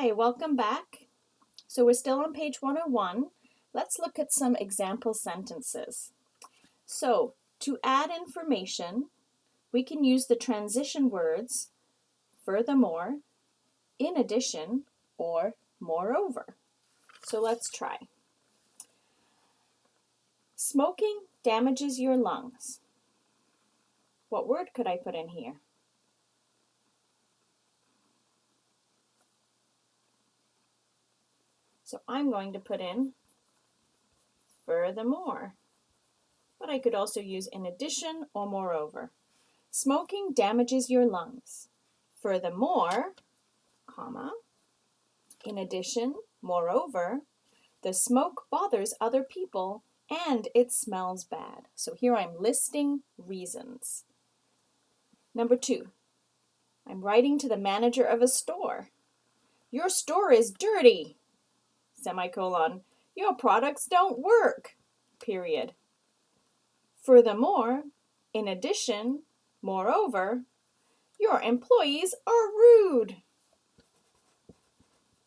Hi, welcome back. So we're still on page 101. Let's look at some example sentences. So to add information, we can use the transition words furthermore, in addition, or moreover. So let's try. Smoking damages your lungs. What word could I put in here? So I'm going to put in furthermore, but I could also use in addition or moreover. Smoking damages your lungs. Furthermore, comma, in addition, moreover, the smoke bothers other people and it smells bad. So here I'm listing reasons. Number 2, I'm writing to the manager of a store. Your store is dirty, semicolon. Your products don't work, period. Furthermore, in addition, moreover, your employees are rude.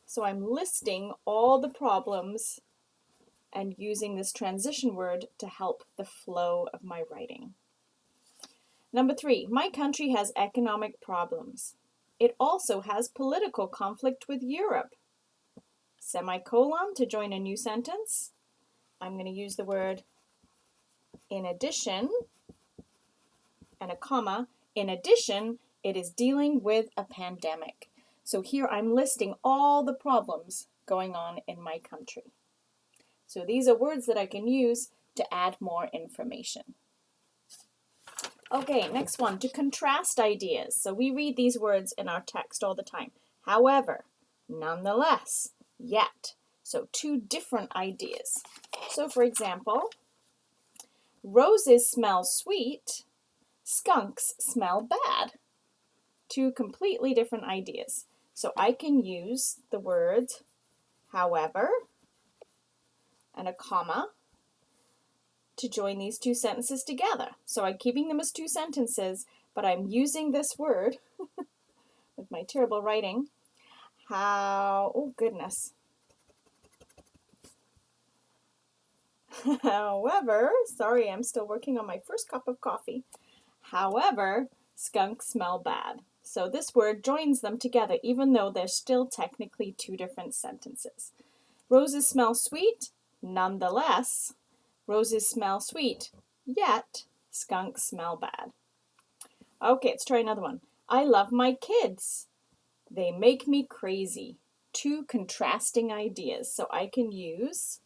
So I'm listing all the problems and using this transition word to help the flow of my writing. Number 3, my country has economic problems. It also has political conflict with Europe. Semicolon to join a new sentence. I'm going to use the word in addition and a comma. In addition, it is dealing with a pandemic. So here I'm listing all the problems going on in my country. So these are words that I can use to add more information. Okay, next one, to contrast ideas. So we read these words in our text all the time. However, nonetheless, yet. So two different ideas. So for example, roses smell sweet, skunks smell bad. Two completely different ideas. So I can use the words however and a comma to join these two sentences together. So I'm keeping them as two sentences, but I'm using this word with my terrible writing. Oh goodness. However, sorry, I'm still working on my first cup of coffee. However, skunks smell bad. So this word joins them together, even though they're still technically two different sentences. Roses smell sweet, nonetheless. Roses smell sweet, yet skunks smell bad. Okay, let's try another one. I love my kids. They make me crazy. Two contrasting ideas. So I can use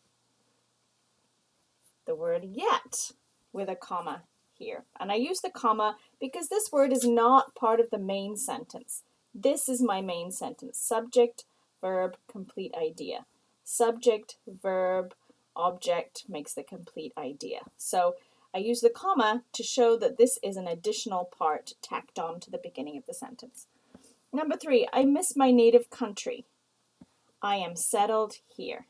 the word yet with a comma here. And I use the comma because this word is not part of the main sentence. This is my main sentence. Subject, verb, complete idea. Subject, verb, object makes the complete idea. So I use the comma to show that this is an additional part tacked on to the beginning of the sentence. Number 3, I miss my native country. I am settled here.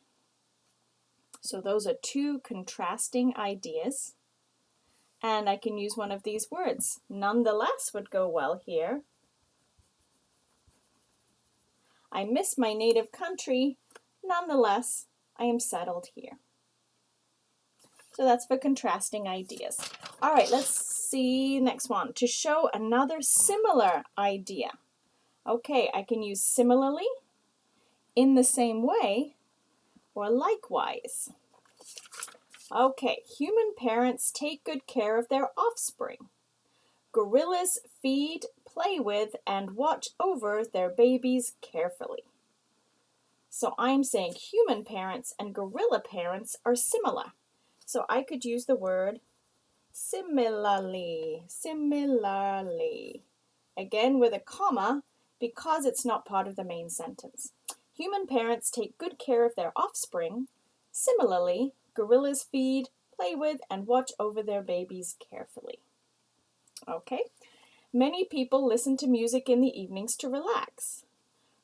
So those are two contrasting ideas. And I can use one of these words. Nonetheless would go well here. I miss my native country. Nonetheless, I am settled here. So that's for contrasting ideas. All right, let's see next one. To show another similar idea. Okay, I can use similarly, in the same way, or likewise. Okay, human parents take good care of their offspring. Gorillas feed, play with, and watch over their babies carefully. So I'm saying human parents and gorilla parents are similar. So I could use the word similarly, similarly. Again with a comma because it's not part of the main sentence. Human parents take good care of their offspring. Similarly, gorillas feed, play with, and watch over their babies carefully. Okay. Many people listen to music in the evenings to relax.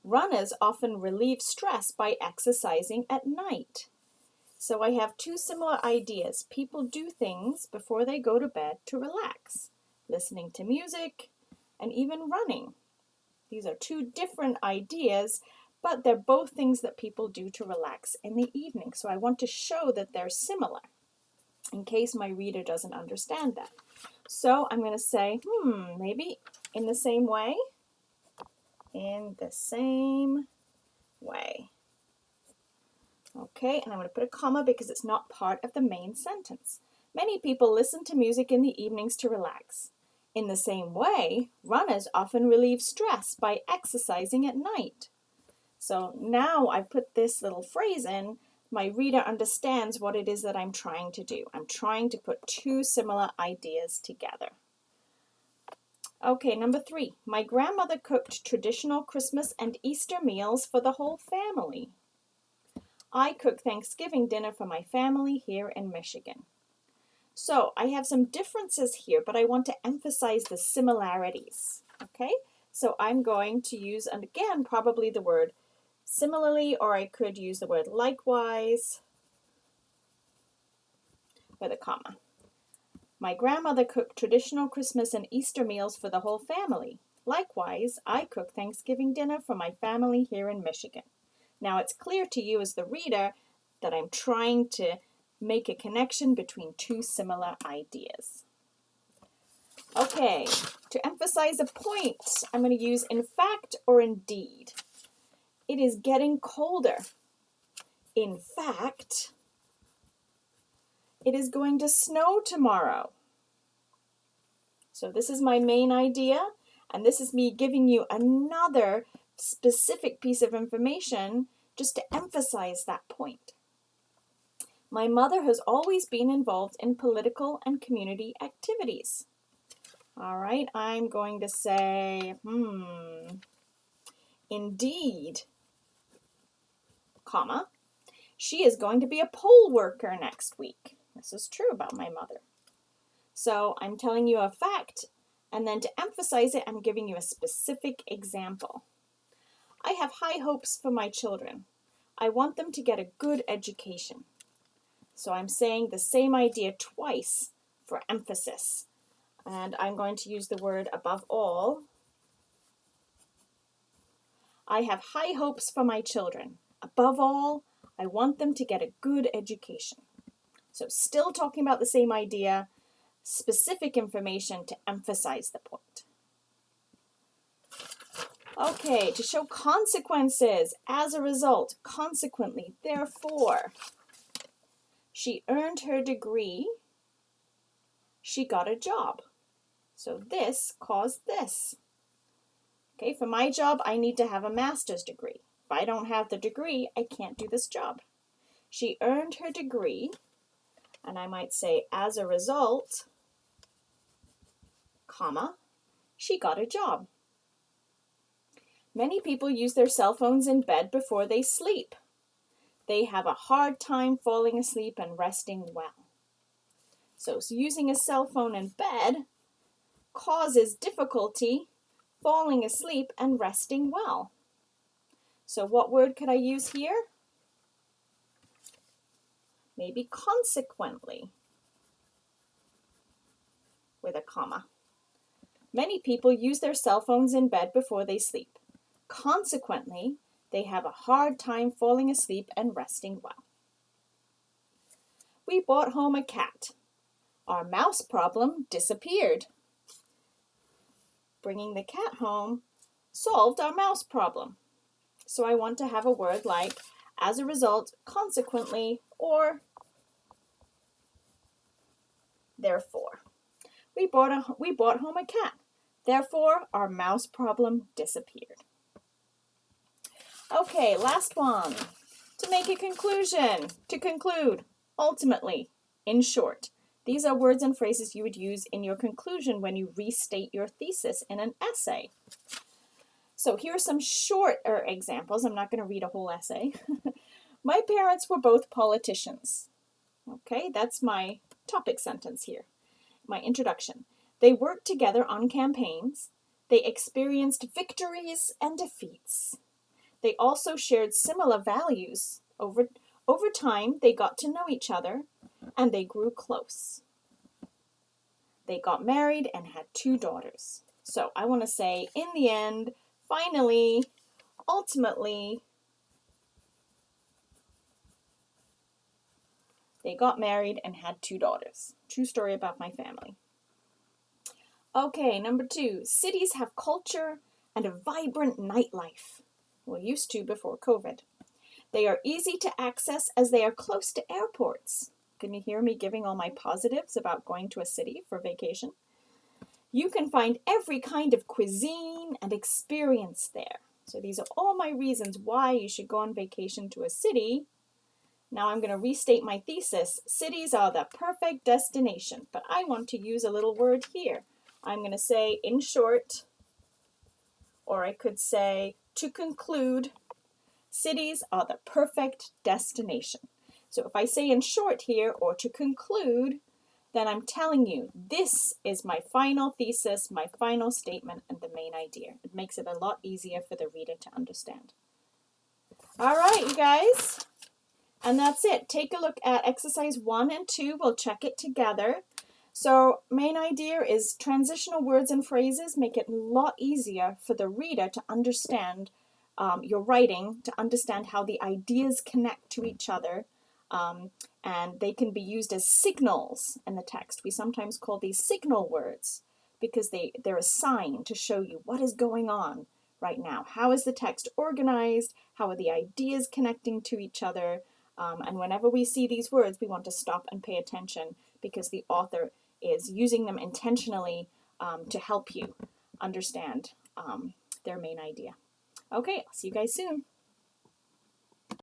Runners often relieve stress by exercising at night. So I have two similar ideas. People do things before they go to bed to relax. Listening to music and even running. These are two different ideas, but they're both things that people do to relax in the evening. So I want to show that they're similar in case my reader doesn't understand that. So I'm going to say, maybe in the same way. In the same way. Okay, and I'm going to put a comma because it's not part of the main sentence. Many people listen to music in the evenings to relax. In the same way, runners often relieve stress by exercising at night. So now I put this little phrase in, my reader understands what it is that I'm trying to do. I'm trying to put two similar ideas together. Okay, number 3. My grandmother cooked traditional Christmas and Easter meals for the whole family. I cook Thanksgiving dinner for my family here in Michigan. So I have some differences here, but I want to emphasize the similarities. Okay, so I'm going to use, and again, probably the word similarly, or I could use the word likewise with a comma. My grandmother cooked traditional Christmas and Easter meals for the whole family. Likewise, I cook Thanksgiving dinner for my family here in Michigan. Now it's clear to you as the reader that I'm trying to make a connection between two similar ideas. Okay, to emphasize a point, I'm going to use in fact or indeed. It is getting colder. In fact, it is going to snow tomorrow. So this is my main idea, and this is me giving you another specific piece of information just to emphasize that point. My mother has always been involved in political and community activities. All right, I'm going to say, indeed, comma, she is going to be a poll worker next week. This is true about my mother. So I'm telling you a fact, and then to emphasize it, I'm giving you a specific example. I have high hopes for my children. I want them to get a good education. So I'm saying the same idea twice for emphasis. And I'm going to use the word above all. I have high hopes for my children. Above all, I want them to get a good education. So still talking about the same idea, specific information to emphasize the point. Okay, to show consequences, as a result, consequently, therefore. She earned her degree. She got a job. So this caused this. Okay, for my job, I need to have a master's degree. If I don't have the degree, I can't do this job. She earned her degree, and I might say, as a result, comma, she got a job. Many people use their cell phones in bed before they sleep. They have a hard time falling asleep and resting well. So using a cell phone in bed causes difficulty falling asleep and resting well. So what word could I use here? Maybe consequently with a comma. Many people use their cell phones in bed before they sleep. Consequently, they have a hard time falling asleep and resting well. We brought home a cat. Our mouse problem disappeared. Bringing the cat home solved our mouse problem. So I want to have a word like as a result, consequently, or therefore. We brought home a cat. Therefore, our mouse problem disappeared. Okay, last one. To make a conclusion, to conclude, ultimately, in short. These are words and phrases you would use in your conclusion when you restate your thesis in an essay. So here are some shorter examples. I'm not going to read a whole essay. My parents were both politicians. Okay, that's my topic sentence here, my introduction. They worked together on campaigns. They experienced victories and defeats. They also shared similar values. Over time, they got to know each other, and they grew close. They got married and had 2 daughters. So I want to say, in the end, finally, ultimately, They got married and had 2 daughters. True story about my family. Okay, number 2. Cities have culture and a vibrant nightlife. Well, used to before COVID. They are easy to access as they are close to airports. Can you hear me giving all my positives about going to a city for vacation? You can find every kind of cuisine and experience there. So these are all my reasons why you should go on vacation to a city. Now I'm going to restate my thesis. Cities are the perfect destination, but I want to use a little word here. I'm going to say, in short, or I could say, to conclude, cities are the perfect destination. So if I say in short here, or to conclude, then I'm telling you, this is my final thesis, my final statement, and the main idea. It makes it a lot easier for the reader to understand. All right, you guys. And that's it. Take a look at exercise 1 and 2. We'll check it together. So main idea is transitional words and phrases make it a lot easier for the reader to understand your writing, to understand how the ideas connect to each other, and they can be used as signals in the text. We sometimes call these signal words because they're a sign to show you what is going on right now. How is the text organized? How are the ideas connecting to each other? And whenever we see these words, we want to stop and pay attention because the author is using them intentionally to help you understand their main idea. Okay, I'll see you guys soon.